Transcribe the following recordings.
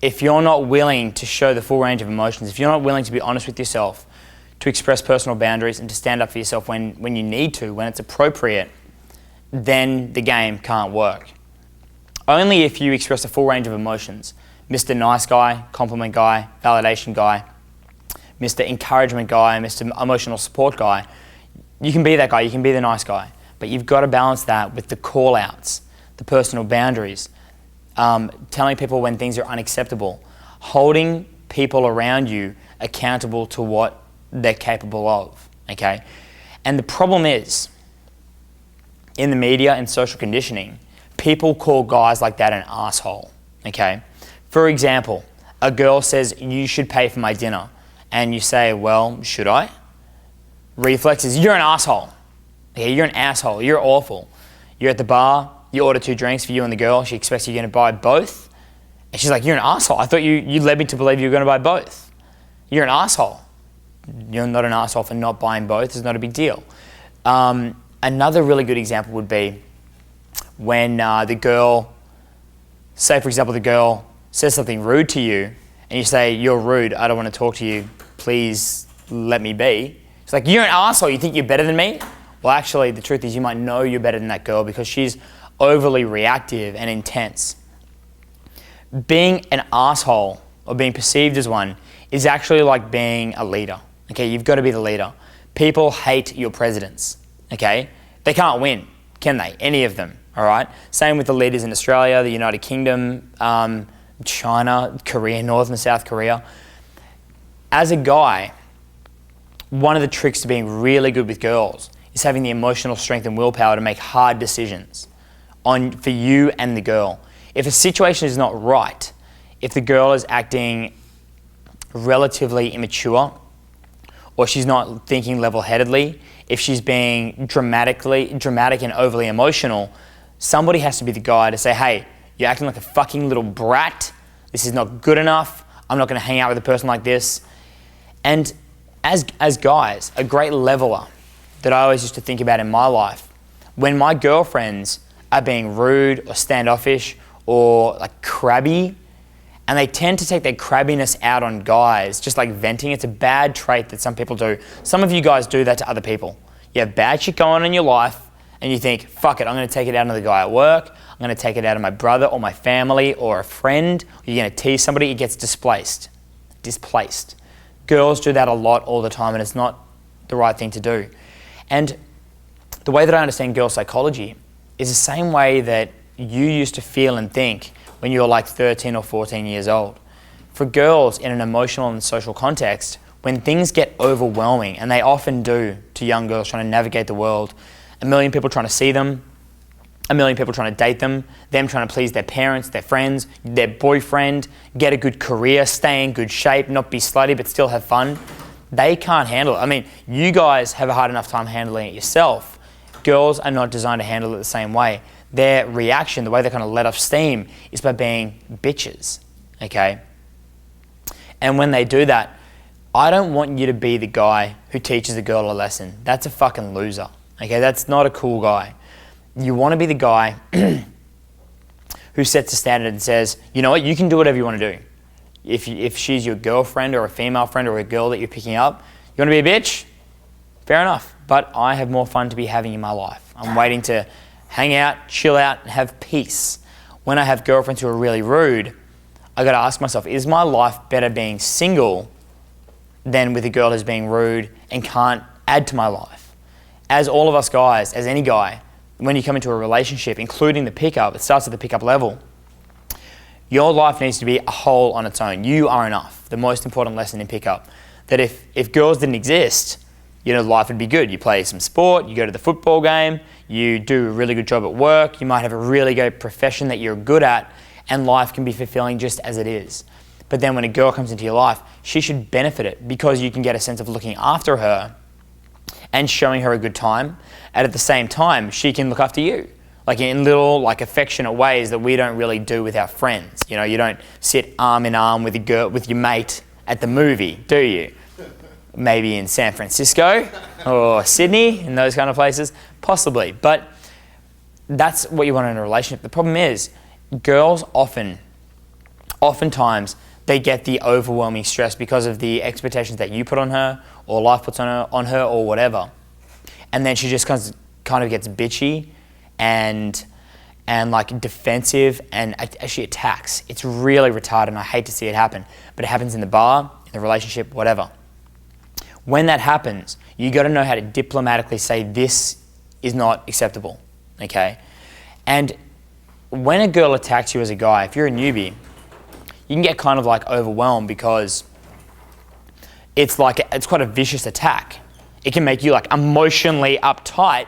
if you're not willing to show the full range of emotions, if you're not willing to be honest with yourself, to express personal boundaries and to stand up for yourself when you need to, when it's appropriate, then the game can't work. Only if you express a full range of emotions, Mr. Nice Guy, compliment guy, validation guy, Mr. Encouragement guy, Mr. Emotional Support guy, you can be that guy, you can be the nice guy, but you've got to balance that with the call-outs, the personal boundaries, telling people when things are unacceptable, holding people around you accountable to what they're capable of, okay? And the problem is, in the media and social conditioning, people call guys like that an asshole, okay? For example, a girl says, you should pay for my dinner, and you say, well, should I? Reflex is, you're an asshole. Okay, you're an asshole, you're awful. You're at the bar, you order 2 drinks for you and the girl, she expects you're gonna buy both, and she's like, you're an asshole. I thought you led me to believe you were gonna buy both. You're an asshole. You're not an asshole for not buying both, it's not a big deal. Another really good example would be when the girl, say for example the girl says something rude to you, and you say, you're rude, I don't want to talk to you, please let me be. It's like, you're an asshole, you think you're better than me? Well actually, the truth is you might know you're better than that girl because she's overly reactive and intense. Being an asshole, or being perceived as one, is actually like being a leader. Okay, you've got to be the leader. People hate your presidents, okay? They can't win, can they? Any of them, all right? Same with the leaders in Australia, the United Kingdom, China, Korea, North and South Korea. As a guy, one of the tricks to being really good with girls is having the emotional strength and willpower to make hard decisions for you and the girl. If a situation is not right, if the girl is acting relatively immature, or she's not thinking level-headedly, if she's being dramatic and overly emotional, somebody has to be the guy to say, hey, you're acting like a fucking little brat, this is not good enough, I'm not gonna hang out with a person like this. And as guys, a great leveler that I always used to think about in my life, when my girlfriends are being rude or standoffish or like crabby, and they tend to take their crabbiness out on guys, just like venting. It's a bad trait that some people do. Some of you guys do that to other people. You have bad shit going on in your life, and you think, fuck it, I'm gonna take it out on the guy at work, I'm gonna take it out on my brother or my family or a friend, or you're gonna tease somebody, it gets displaced. Girls do that a lot all the time, and it's not the right thing to do. And the way that I understand girl psychology is the same way that you used to feel and think when you were like 13 or 14 years old. For girls in an emotional and social context, when things get overwhelming, and they often do to young girls trying to navigate the world, a million people trying to see them, a million people trying to date them trying to please their parents, their friends, their boyfriend, get a good career, stay in good shape, not be slutty but still have fun, they can't handle it. I mean, you guys have a hard enough time handling it yourself. Girls are not designed to handle it the same way. Their reaction, the way they kind of let off steam, is by being bitches, okay? And when they do that, I don't want you to be the guy who teaches a girl a lesson. That's a fucking loser, okay? That's not a cool guy. You want to be the guy who sets a standard and says, you know what, you can do whatever you want to do. If she's your girlfriend or a female friend or a girl that you're picking up, you want to be a bitch? Fair enough, but I have more fun to be having in my life. I'm waiting to hang out, chill out, and have peace. When I have girlfriends who are really rude, I gotta ask myself, is my life better being single than with a girl who's being rude and can't add to my life? As all of us guys, as any guy, when you come into a relationship, including the pickup, it starts at the pickup level, your life needs to be a whole on its own. You are enough. The most important lesson in pickup, that if girls didn't exist, you know, life would be good. You play some sport, you go to the football game, you do a really good job at work, you might have a really good profession that you're good at, and life can be fulfilling just as it is. But then when a girl comes into your life, she should benefit it because you can get a sense of looking after her and showing her a good time. And at the same time, she can look after you, like in little, like affectionate ways that we don't really do with our friends. You know, you don't sit arm in arm with your mate at the movie, do you? Maybe in San Francisco or Sydney, in those kind of places, possibly. But that's what you want in a relationship. The problem is, girls often oftentimes they get the overwhelming stress because of the expectations that you put on her, or life puts on her, or whatever. And then she just kind of gets bitchy and like defensive, and she attacks. It's really retarded, and I hate to see it happen, but it happens in the bar, in the relationship, whatever. When that happens, you got to know how to diplomatically say this is not acceptable, okay? And when a girl attacks you as a guy, if you're a newbie, you can get kind of like overwhelmed because it's quite a vicious attack. It can make you like emotionally uptight,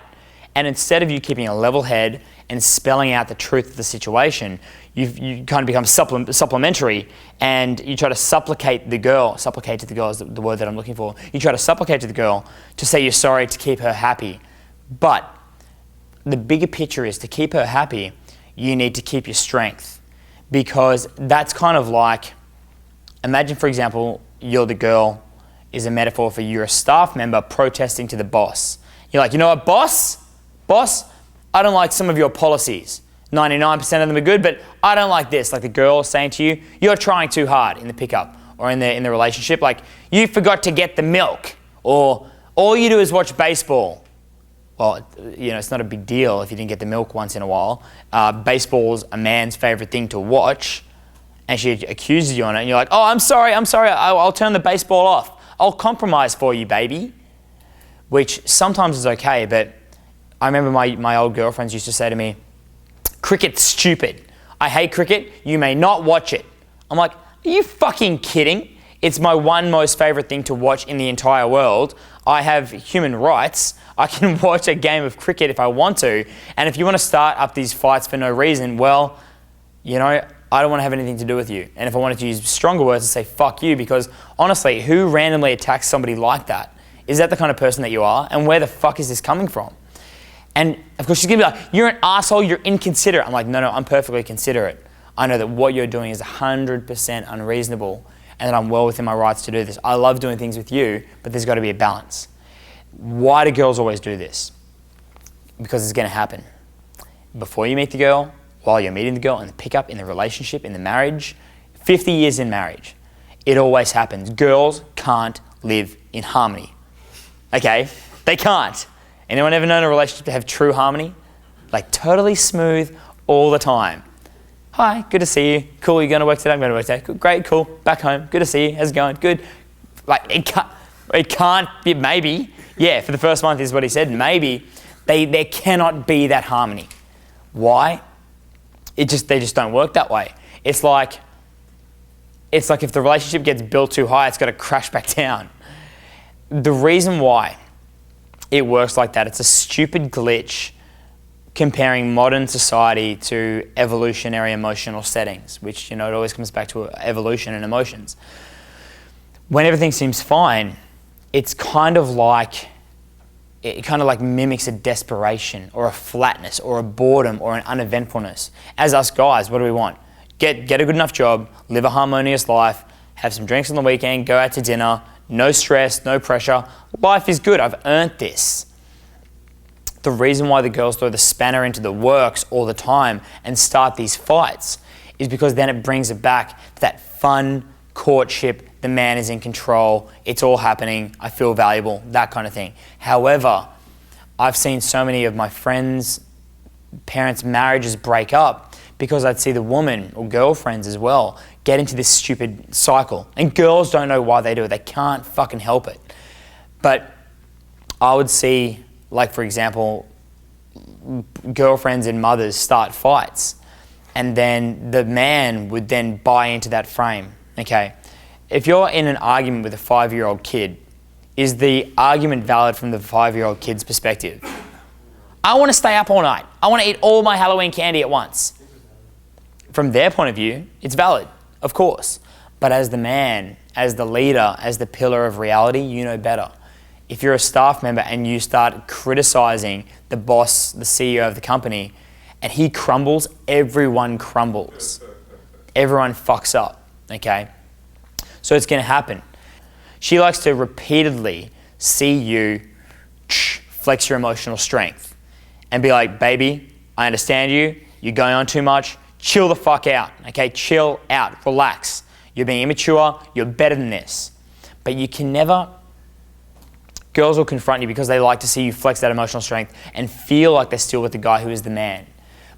and instead of you keeping a level head and spelling out the truth of the situation, you kind of become supplementary, and you try to supplicate to the girl is the word that I'm looking for. You try to supplicate to the girl to say you're sorry, to keep her happy. But the bigger picture is, to keep her happy, you need to keep your strength, because that's kind of like, imagine for example, you're the girl is a metaphor for you're a staff member protesting to the boss. You're like, you know what, boss, I don't like some of your policies. 99% of them are good, but I don't like this. Like the girl saying to you, you're trying too hard in the pickup or in the relationship. Like, you forgot to get the milk, or all you do is watch baseball. Well, you know, it's not a big deal if you didn't get the milk once in a while. Baseball's a man's favorite thing to watch, and she accuses you on it, and you're like, oh, I'm sorry, I'll turn the baseball off. I'll compromise for you, baby. Which sometimes is okay, but I remember my old girlfriends used to say to me, cricket's stupid. I hate cricket. You may not watch it. I'm like, are you fucking kidding? It's my one most favorite thing to watch in the entire world. I have human rights. I can watch a game of cricket if I want to. And if you want to start up these fights for no reason, well, you know, I don't want to have anything to do with you. And if I wanted to use stronger words, to say fuck you, because honestly, who randomly attacks somebody like that? Is that the kind of person that you are? And where the fuck is this coming from? And of course she's gonna be like, you're an asshole, you're inconsiderate. I'm like, no, I'm perfectly considerate. I know that what you're doing is 100% unreasonable, and that I'm well within my rights to do this. I love doing things with you, but there's gotta be a balance. Why do girls always do this? Because it's gonna happen. Before you meet the girl, while you're meeting the girl, in the pickup, in the relationship, in the marriage, 50 years in marriage, it always happens. Girls can't live in harmony, okay? They can't. Anyone ever known a relationship to have true harmony? Like totally smooth all the time. Hi, good to see you. Cool, you going to work today? I'm going to work today. Cool, great, cool. Back home. Good to see you. How's it going? Good. Like it can't be, maybe. Yeah, for the first month is what he said. Maybe. There cannot be that harmony. Why? They just don't work that way. It's like if the relationship gets built too high, it's got to crash back down. The reason why it works like that, it's a stupid glitch comparing modern society to evolutionary emotional settings, which, you know, it always comes back to evolution and emotions. When everything seems fine, it's kind of like, it kind of like mimics a desperation or a flatness or a boredom or an uneventfulness. As us guys, what do we want? Get a good enough job, live a harmonious life, have some drinks on the weekend, go out to dinner, no stress, no pressure. Life is good. I've earned this. The reason why the girls throw the spanner into the works all the time and start these fights is because then it brings it back to that fun courtship. The man is in control. It's all happening. I feel valuable, that kind of thing. However, I've seen so many of my friends' parents' marriages break up because I'd see the woman or girlfriends as well get into this stupid cycle. And girls don't know why they do it. They can't fucking help it. But I would see, like for example, girlfriends and mothers start fights, and then the man would then buy into that frame. Okay, if you're in an argument with a 5-year-old kid, is the argument valid from the 5-year-old kid's perspective? I want to stay up all night. I want to eat all my Halloween candy at once. From their point of view, it's valid. Of course, but as the man, as the leader, as the pillar of reality, you know better. If you're a staff member and you start criticizing the boss, the CEO of the company, and he crumbles, everyone crumbles. Everyone fucks up, okay? So it's gonna happen. She likes to repeatedly see you flex your emotional strength and be like, baby, I understand you, you're going on too much, chill the fuck out, okay? Chill out, relax. You're being immature, you're better than this. But you can never, girls will confront you because they like to see you flex that emotional strength and feel like they're still with the guy who is the man.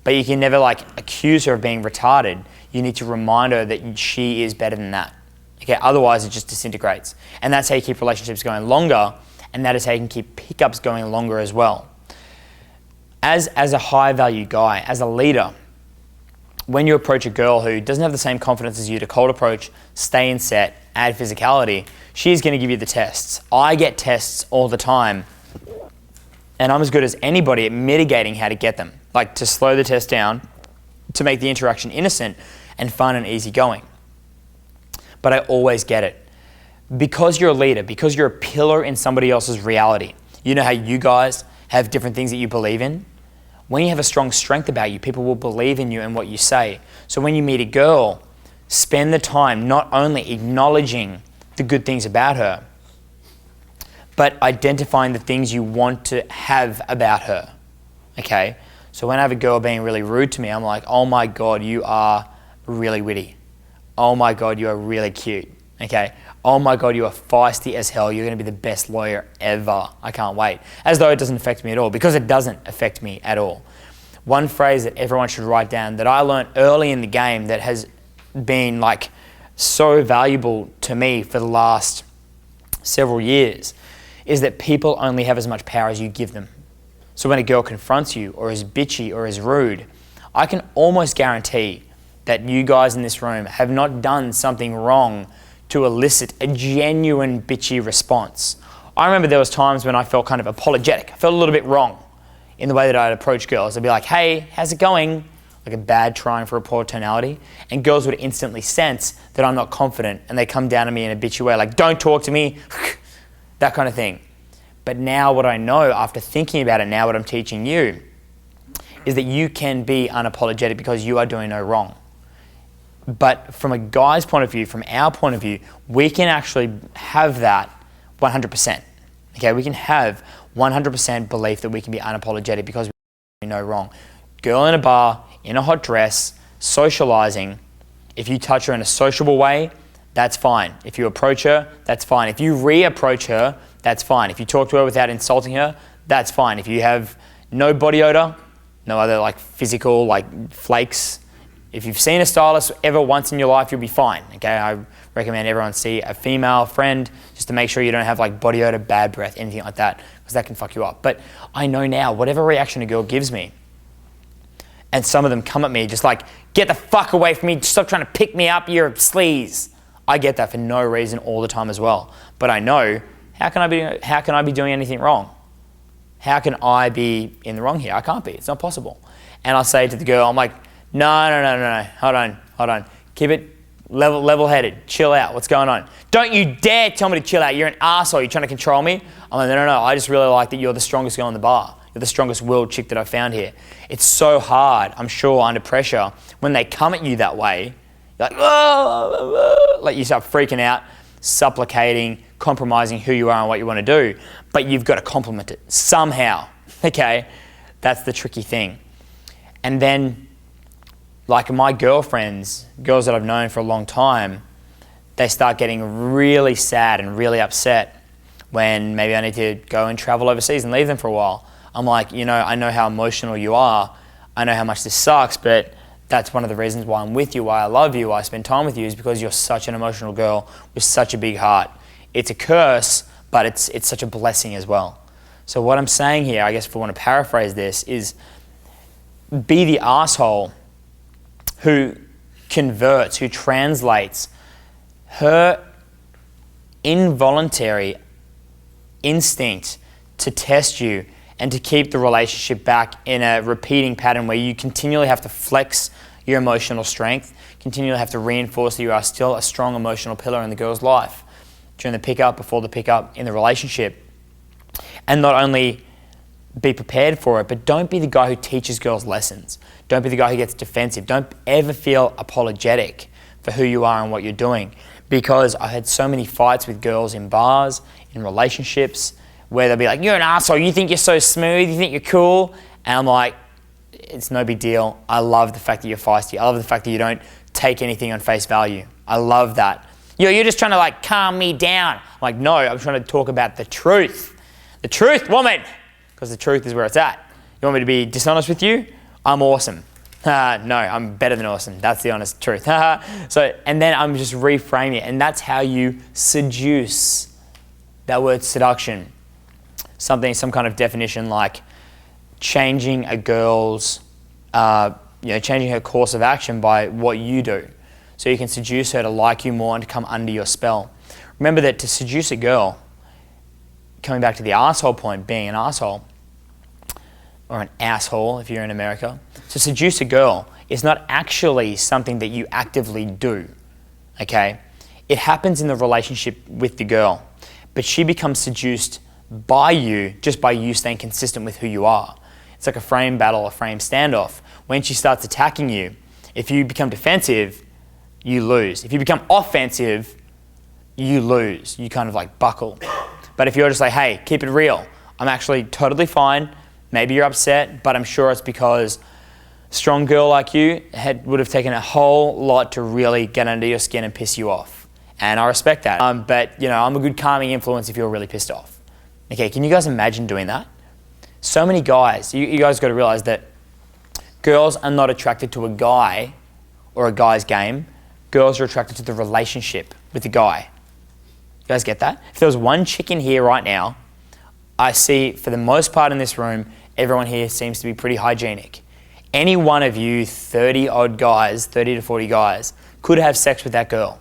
But you can never like accuse her of being retarded. You need to remind her that she is better than that. Okay, otherwise it just disintegrates. And that's how you keep relationships going longer, and that is how you can keep pickups going longer as well. As a high value guy, as a leader, when you approach a girl who doesn't have the same confidence as you to cold approach, stay in set, add physicality, she's going to give you the tests. I get tests all the time, and I'm as good as anybody at mitigating how to get them. Like to slow the test down, to make the interaction innocent and fun and easygoing. But I always get it. Because you're a leader, because you're a pillar in somebody else's reality. You know how you guys have different things that you believe in? When you have a strong strength about you, people will believe in you and what you say. So when you meet a girl, spend the time not only acknowledging the good things about her, but identifying the things you want to have about her, okay? So when I have a girl being really rude to me, I'm like, oh my God, you are really witty. Oh my God, you are really cute, okay? Oh my God, you are feisty as hell. You're going to be the best lawyer ever. I can't wait. As though it doesn't affect me at all, because it doesn't affect me at all. One phrase that everyone should write down that I learned early in the game that has been like so valuable to me for the last several years is that people only have as much power as you give them. So when a girl confronts you or is bitchy or is rude, I can almost guarantee that you guys in this room have not done something wrong to elicit a genuine bitchy response. I remember there was times when I felt kind of apologetic. I felt a little bit wrong in the way that I'd approach girls. I'd be like, hey, how's it going? Like a bad trying for a poor tonality. And girls would instantly sense that I'm not confident and they come down to me in a bitchy way, like, don't talk to me, that kind of thing. But now what I know after thinking about it, now what I'm teaching you, is that you can be unapologetic because you are doing no wrong. But from a guy's point of view, from our point of view, we can actually have that 100%. Okay, we can have 100% belief that we can be unapologetic because we do no wrong. Girl in a bar, in a hot dress, socializing, if you touch her in a sociable way, that's fine. If you approach her, that's fine. If you re-approach her, that's fine. If you talk to her without insulting her, that's fine. If you have no body odor, no other like physical like flakes, if you've seen a stylist ever once in your life, you'll be fine, okay? I recommend everyone see a female friend just to make sure you don't have like body odor, bad breath, anything like that, because that can fuck you up. But I know now, whatever reaction a girl gives me, and some of them come at me just like, get the fuck away from me, stop trying to pick me up, you're a sleaze. I get that for no reason all the time as well. But I know, how can I be doing anything wrong? How can I be in the wrong here? I can't be, it's not possible. And I'll say to the girl, I'm like, no, hold on. Keep it level-headed, chill out, what's going on? Don't you dare tell me to chill out, you're an arsehole, you're trying to control me? I'm like, no, I just really like that you're the strongest girl in the bar. You're the strongest willed chick that I've found here. It's so hard, I'm sure, under pressure, when they come at you that way, you're like, like you start freaking out, supplicating, compromising who you are and what you want to do, but you've got to compliment it somehow, okay? That's the tricky thing. And then, like my girlfriends, girls that I've known for a long time, they start getting really sad and really upset when maybe I need to go and travel overseas and leave them for a while. I'm like, you know, I know how emotional you are. I know how much this sucks, but that's one of the reasons why I'm with you, why I love you, why I spend time with you, is because you're such an emotional girl with such a big heart. It's a curse, but it's such a blessing as well. So what I'm saying here, I guess if I want to paraphrase this, is be the asshole who converts, who translates her involuntary instinct to test you and to keep the relationship back in a repeating pattern where you continually have to flex your emotional strength, continually have to reinforce that you are still a strong emotional pillar in the girl's life during the pickup, before the pickup, in the relationship. And not only be prepared for it, but don't be the guy who teaches girls lessons. Don't be the guy who gets defensive. Don't ever feel apologetic for who you are and what you're doing. Because I had so many fights with girls in bars, in relationships, where they'll be like, you're an asshole, you think you're so smooth, you think you're cool. And I'm like, it's no big deal. I love the fact that you're feisty. I love the fact that you don't take anything on face value. I love that. You're just trying to like calm me down. I'm like, no, I'm trying to talk about the truth. The truth, woman, because the truth is where it's at. You want me to be dishonest with you? I'm awesome. No, I'm better than awesome. That's the honest truth. So, and then I'm just reframing it, and that's how you seduce. That word seduction. Some kind of definition like changing a girl's, changing her course of action by what you do. So you can seduce her to like you more and to come under your spell. Remember that to seduce a girl, coming back to the asshole point, being an asshole, or an asshole if you're in America, to seduce a girl is not actually something that you actively do, okay? It happens in the relationship with the girl, but she becomes seduced by you just by you staying consistent with who you are. It's like a frame battle, a frame standoff. When she starts attacking you, if you become defensive, you lose. If you become offensive, you lose. You kind of like buckle. But if you're just like, hey, keep it real. I'm actually totally fine. Maybe you're upset, but I'm sure it's because a strong girl like you would have taken a whole lot to really get under your skin and piss you off. And I respect that. But I'm a good calming influence if you're really pissed off. Okay, can you guys imagine doing that? So many guys, you guys got to realize that girls are not attracted to a guy or a guy's game. Girls are attracted to the relationship with the guy. You guys get that? If there was one chick in here right now, I see for the most part in this room, everyone here seems to be pretty hygienic. Any one of you 30 odd guys, 30 to 40 guys, could have sex with that girl,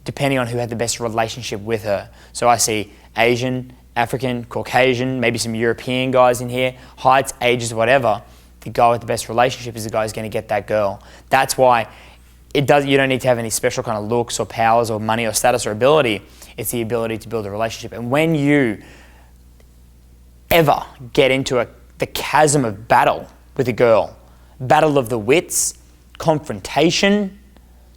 depending on who had the best relationship with her. So I see Asian, African, Caucasian, maybe some European guys in here, heights, ages, whatever. The guy with the best relationship is the guy who's going to get that girl. That's why you don't need to have any special kind of looks or powers or money or status or ability. It's the ability to build a relationship. And when you ever get into the chasm of battle with a girl, battle of the wits, confrontation,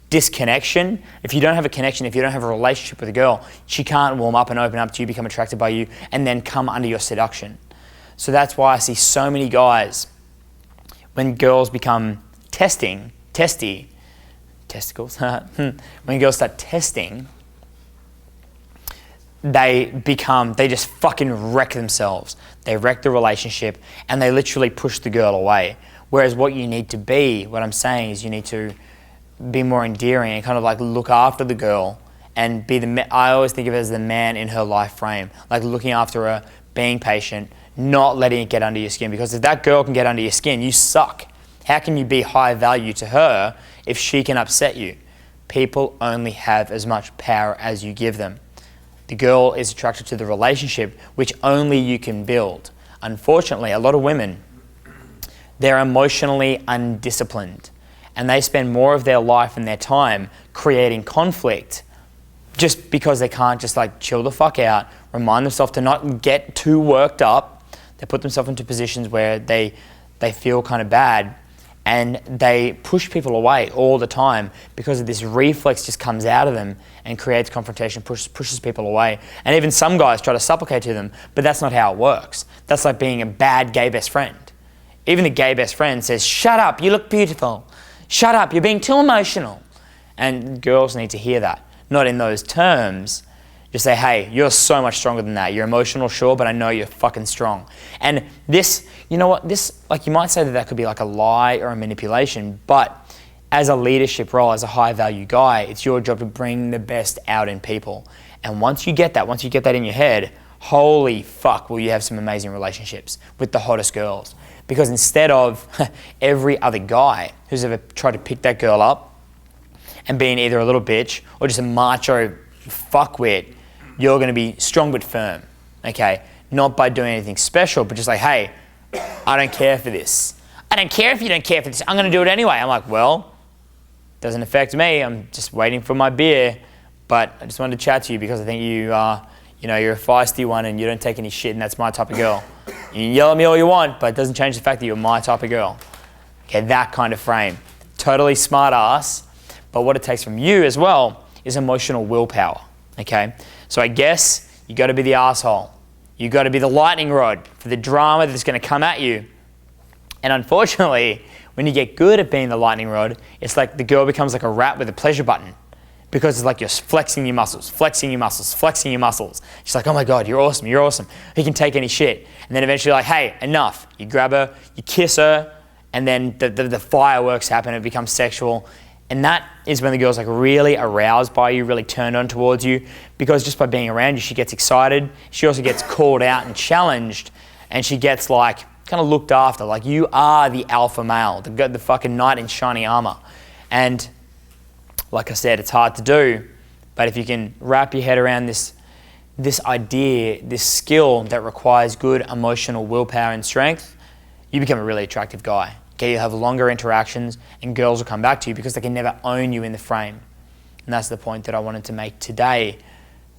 disconnection. If you don't have a connection, if you don't have a relationship with a girl, she can't warm up and open up to you, become attracted by you, and then come under your seduction. So that's why I see so many guys, when girls become testicles, when girls start testing, they just fucking wreck themselves. They wreck the relationship and they literally push the girl away. Whereas what you need to be, what I'm saying is you need to be more endearing and kind of like look after the girl and be I always think of it as the man in her life frame, like looking after her, being patient, not letting it get under your skin. Because if that girl can get under your skin, you suck. How can you be high value to her if she can upset you? People only have as much power as you give them. The girl is attracted to the relationship which only you can build. Unfortunately, a lot of women, they're emotionally undisciplined and they spend more of their life and their time creating conflict just because they can't just like chill the fuck out, remind themselves to not get too worked up. They put themselves into positions where they feel kind of bad and they push people away all the time because of this reflex just comes out of them and creates confrontation, pushes people away. And even some guys try to supplicate to them, but that's not how it works. That's like being a bad gay best friend. Even the gay best friend says, shut up, you look beautiful. Shut up, you're being too emotional. And girls need to hear that. Not in those terms. Just say, hey, you're so much stronger than that. You're emotional, sure, but I know you're fucking strong. And this, you know what, this, like you might say that could be like a lie or a manipulation, but as a leadership role, as a high value guy, it's your job to bring the best out in people. And once you get that in your head, holy fuck, will you have some amazing relationships with the hottest girls. Because instead of every other guy who's ever tried to pick that girl up and being either a little bitch or just a macho fuckwit, you're going to be strong but firm, okay? Not by doing anything special, but just like, hey, I don't care for this. I don't care if you don't care for this. I'm going to do it anyway. I'm like, well, doesn't affect me. I'm just waiting for my beer. But I just wanted to chat to you because I think you're a feisty one and you don't take any shit, and that's my type of girl. You can yell at me all you want, but it doesn't change the fact that you're my type of girl. Okay, that kind of frame. Totally smart ass. But what it takes from you as well is emotional willpower, okay? So I guess you got to be the asshole. You got to be the lightning rod for the drama that's going to come at you. And unfortunately, when you get good at being the lightning rod, it's like the girl becomes like a rat with a pleasure button, because it's like you're flexing your muscles, flexing your muscles, flexing your muscles. She's like, oh my God, you're awesome, you're awesome. He can take any shit. And then eventually you're like, hey, enough. You grab her, you kiss her, and then the fireworks happen, it becomes sexual. And that is when the girl's like really aroused by you, really turned on towards you, because just by being around you, she gets excited. She also gets called out and challenged, and she gets like kind of looked after. Like, you are the alpha male, the fucking knight in shiny armor. And like I said, it's hard to do, but if you can wrap your head around this idea, this skill that requires good emotional willpower and strength, you become a really attractive guy. Okay, you'll have longer interactions and girls will come back to you because they can never own you in the frame. And that's the point that I wanted to make today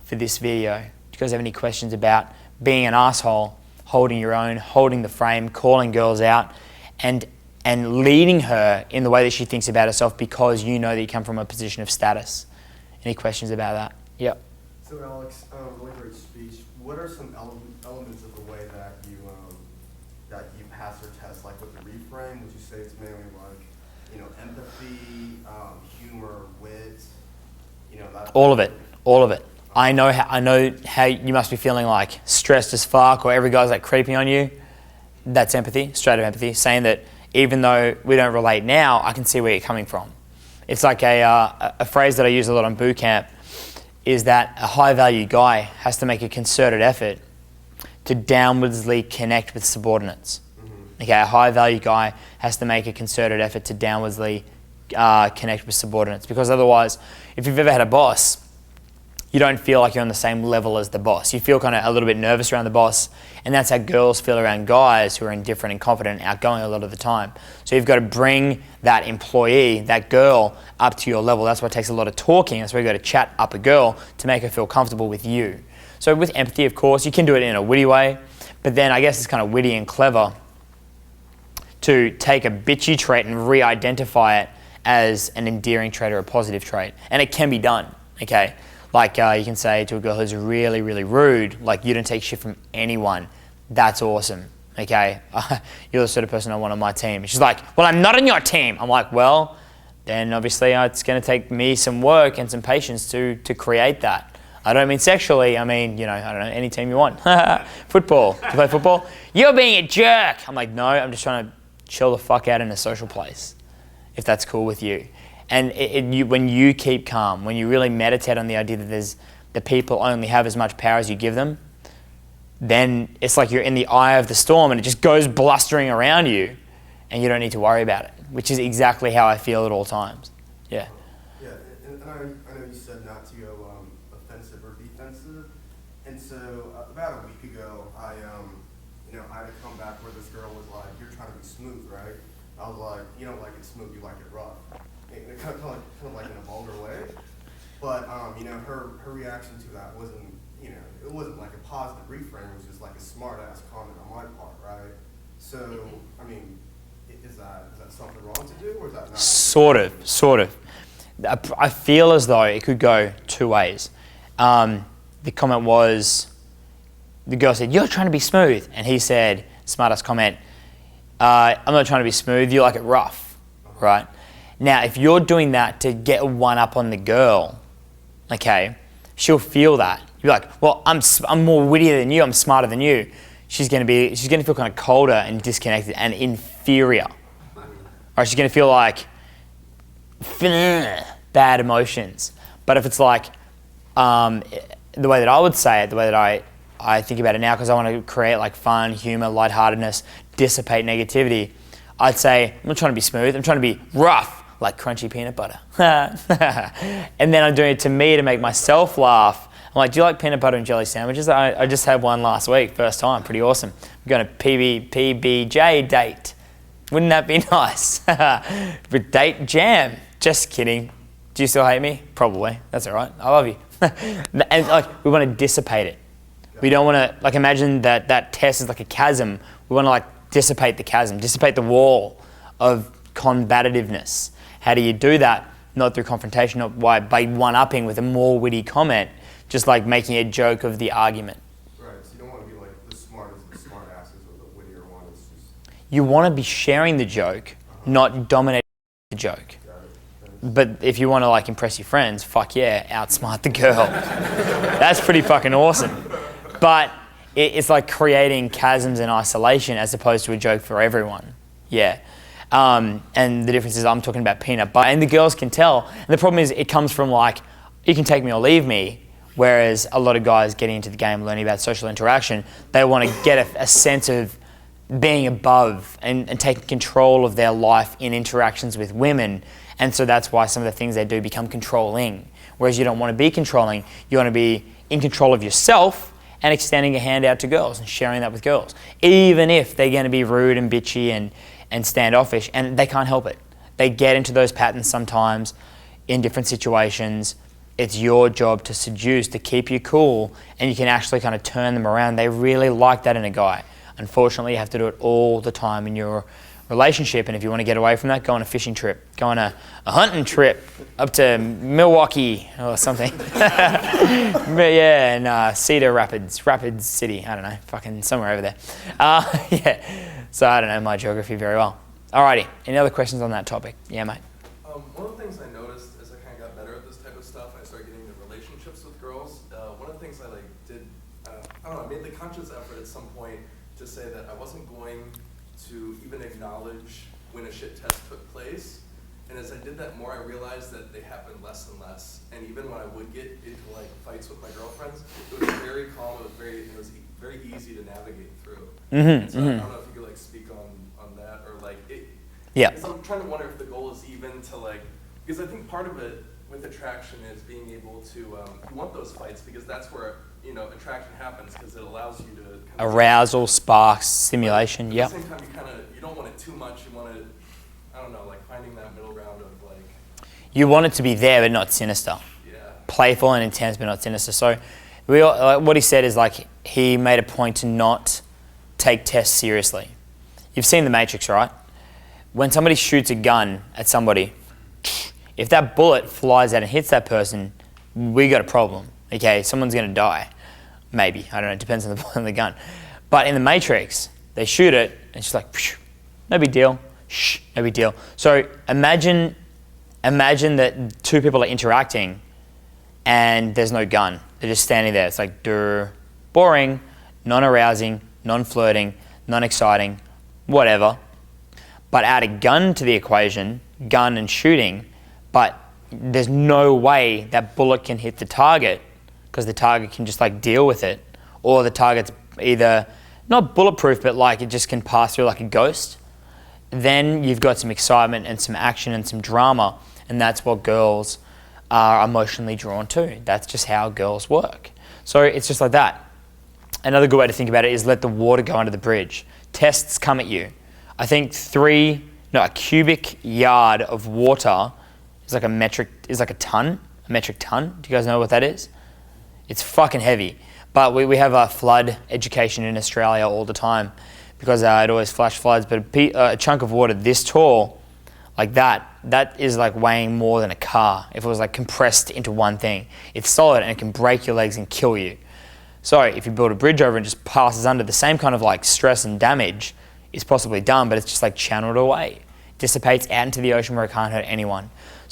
for this video. Do you guys have any questions about being an asshole, holding your own, holding the frame, calling girls out, and leading her in the way that she thinks about herself because you know that you come from a position of status? Any questions about that? Yep. So Alex, really great speech. What are some elements of the way that you pass your test? Like with the reframe, would you say it's mainly like, empathy, humor, wit, that? All of it. I know how you must be feeling, like stressed as fuck, or every guy's like creeping on you. That's empathy, straight up empathy, saying that even though we don't relate now, I can see where you're coming from. It's like a phrase that I use a lot on Bootcamp, is that a high value guy has to make a concerted effort to downwardsly connect with subordinates. Okay, a high value guy has to make a concerted effort to downwardsly connect with subordinates, because otherwise, if you've ever had a boss, you don't feel like you're on the same level as the boss. You feel kind of a little bit nervous around the boss, and that's how girls feel around guys who are indifferent and confident and outgoing a lot of the time. So you've got to bring that employee, that girl, up to your level. That's why it takes a lot of talking. That's why you've got to chat up a girl to make her feel comfortable with you. So with empathy, of course, you can do it in a witty way, but then I guess it's kind of witty and clever to take a bitchy trait and re-identify it as an endearing trait or a positive trait. And it can be done, okay? Like you can say to a girl who's really, really rude, like, you don't take shit from anyone. That's awesome, okay? You're the sort of person I want on my team. And she's like, well, I'm not on your team. I'm like, well, then obviously it's going to take me some work and some patience to create that. I don't mean sexually, I mean, I don't know, any team you want. Football, do you play football? You're being a jerk. I'm like, no, I'm just trying to chill the fuck out in a social place, if that's cool with you. And when you keep calm, when you really meditate on the idea that the people only have as much power as you give them, then it's like you're in the eye of the storm and it just goes blustering around you and you don't need to worry about it, which is exactly how I feel at all times. Yeah. Yeah, and I know you said not to go offensive or defensive, and so about a week ago, I had to come back where this girl was like, you're trying to be smooth, right? I was like, you don't like it smooth, you like it rough. And kind of like in a vulgar way. But, her reaction to that wasn't, it wasn't like a positive reframe, it was just like a smart ass comment on my part, right? So, I mean, is that something wrong to do, or is that not? Sort of. I feel as though it could go two ways. The comment was, the girl said, you're trying to be smooth. And he said, smartest comment, I'm not trying to be smooth, you like it rough, right? Now, if you're doing that to get one up on the girl, okay, she'll feel that. You're like, well, I'm more wittier than you, I'm smarter than you. She's gonna feel kind of colder and disconnected and inferior. Or she's gonna feel like bad emotions. But if it's like, the way that I would say it, the way that I think about it now, because I want to create like fun, humor, lightheartedness, dissipate negativity, I'd say, I'm not trying to be smooth, I'm trying to be rough, like crunchy peanut butter. And then I'm doing it to me to make myself laugh. I'm like, do you like peanut butter and jelly sandwiches? I just had one last week, first time, pretty awesome. I'm going to PBJ date. Wouldn't that be nice? But date jam. Just kidding. Do you still hate me? Probably. That's all right. I love you. And like, we want to dissipate it. We don't want to, like, imagine that test is like a chasm. We want to like dissipate the chasm, dissipate the wall of combativeness. How do you do that? Not through confrontation, not by one-upping with a more witty comment, just like making a joke of the argument. Right, so you don't want to be like the smartest of the smart asses or the wittier one. It's just... you want to be sharing the joke, not dominating the joke. But if you want to like impress your friends, fuck yeah, outsmart the girl. That's pretty fucking awesome. But it's like creating chasms in isolation as opposed to a joke for everyone. Yeah. And the difference is I'm talking about peanut butter, and the girls can tell. And the problem is it comes from like, you can take me or leave me, whereas a lot of guys getting into the game, learning about social interaction, they want to get a sense of being above and taking control of their life in interactions with women. And so that's why some of the things they do become controlling. Whereas you don't want to be controlling, you want to be in control of yourself and extending a hand out to girls and sharing that with girls. Even if they're going to be rude and bitchy and standoffish, and they can't help it. They get into those patterns sometimes in different situations. It's your job to seduce, to keep you cool, and you can actually kind of turn them around. They really like that in a guy. Unfortunately, you have to do it all the time in your relationship, and if you want to get away from that, go on a fishing trip, go on a hunting trip up to Milwaukee or something. But yeah, and Cedar Rapids, Rapid City, I don't know, fucking somewhere over there. Yeah, so I don't know my geography very well. Alrighty, any other questions on that topic? Yeah, mate. One of the things I noticed as I kind of got better at this type of stuff, and I started getting into relationships with girls, one of the things I did, I don't know, I made the conscious effort at some point to say that I wasn't going to even acknowledge when a shit test took place. And as I did that more, I realized that they happened less and less. And even when I would get into fights with my girlfriends, it was very calm, it was very easy to navigate through. And so I don't know if you could speak on that, or yeah. Because I'm trying to wonder if the goal is even to because I think part of it with attraction is being able to, you want those fights because that's where, attraction happens, because it allows you to arousal, sparks, stimulation, yeah. At yep. the same time, you don't want it too much. You want it, I don't know, finding that middle ground of You want it to be there but not sinister. Yeah. Playful and intense but not sinister. So what he said is he made a point to not take tests seriously. You've seen The Matrix, right? When somebody shoots a gun at somebody, if that bullet flies out and hits that person, we got a problem. Okay, someone's going to die. Maybe, I don't know, it depends on the gun. But in The Matrix, they shoot it, and it's just like, phew, no big deal, shh, no big deal. So imagine that two people are interacting, and there's no gun. They're just standing there. It's like, boring, non-arousing, non-flirting, non-exciting, whatever. But add a gun to the equation, gun and shooting, but there's no way that bullet can hit the target, because the target can just deal with it, or the target's either not bulletproof, but it just can pass through like a ghost. Then you've got some excitement and some action and some drama, and that's what girls are emotionally drawn to. That's just how girls work. So it's just like that. Another good way to think about it is let the water go under the bridge. Tests come at you. I think a cubic yard of water is like a metric ton. A metric ton. Do you guys know what that is? It's fucking heavy. But we have a flood education in Australia all the time because it always flash floods. But a chunk of water this tall, like that is weighing more than a car if it was compressed into one thing. It's solid and it can break your legs and kill you. So if you build a bridge over and just passes under, the same kind of stress and damage is possibly done, but it's just channeled away. Dissipates out into the ocean where it can't hurt anyone.